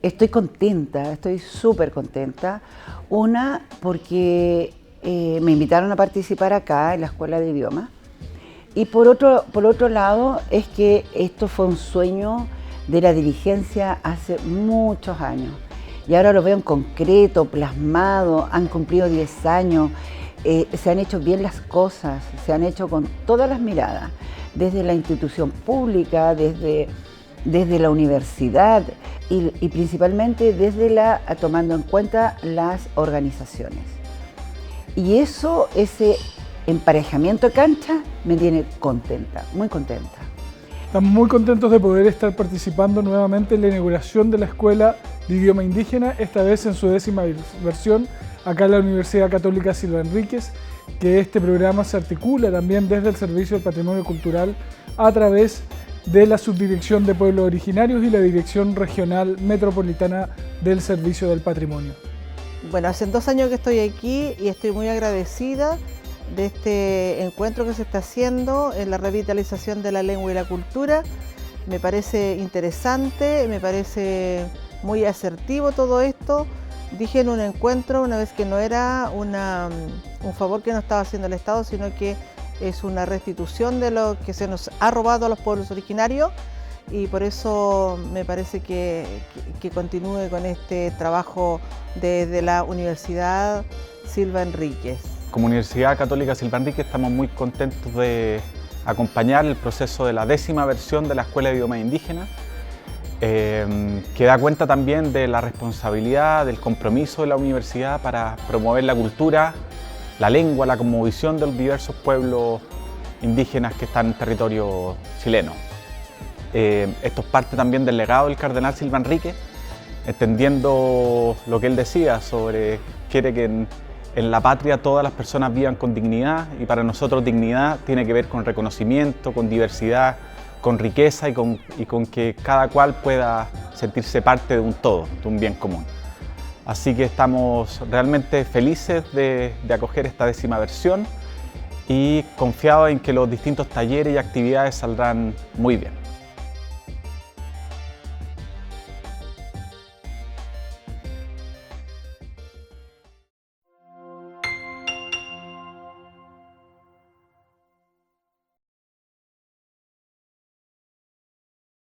Estoy contenta, estoy súper contenta. Una, porque me invitaron a participar acá en la Escuela de Idiomas. Y por otro lado, es que esto fue un sueño de la dirigencia hace muchos años. Y ahora lo veo en concreto, plasmado, han cumplido 10 años, se han hecho bien las cosas, se han hecho con todas las miradas, desde la institución pública, desde la universidad y principalmente tomando en cuenta las organizaciones. Y eso, ese emparejamiento de cancha, me tiene contenta, muy contenta. Estamos muy contentos de poder estar participando nuevamente en la inauguración de la Escuela de Idioma Indígena, esta vez en su 10ª versión, acá en la Universidad Católica Silva Enríquez, que este programa se articula también desde el Servicio del Patrimonio Cultural a través de la Subdirección de Pueblos Originarios y la Dirección Regional Metropolitana del Servicio del Patrimonio. Bueno, hace 2 años que estoy aquí y estoy muy agradecida de este encuentro que se está haciendo en la revitalización de la lengua y la cultura. Me parece interesante, me parece muy asertivo todo esto. Dije en un encuentro una vez que no era un favor que nos estaba haciendo el Estado, sino que es una restitución de lo que se nos ha robado a los pueblos originarios, y por eso me parece que continúe con este trabajo desde la Universidad Silva Enríquez. Como Universidad Católica Silva Enríquez estamos muy contentos de acompañar el proceso de la 10ª versión de la Escuela de Idiomas Indígenas, que da cuenta también de la responsabilidad, del compromiso de la universidad para promover la cultura, la lengua, la cosmovisión de los diversos pueblos indígenas que están en territorio chileno. Esto es parte también del legado del cardenal Silva Enríquez, entendiendo lo que él decía sobre quiere que en la patria todas las personas vivan con dignidad, y para nosotros dignidad tiene que ver con reconocimiento, con diversidad, con riqueza y con que cada cual pueda sentirse parte de un todo, de un bien común. Así que estamos realmente felices de acoger esta 10ª versión y confiados en que los distintos talleres y actividades saldrán muy bien.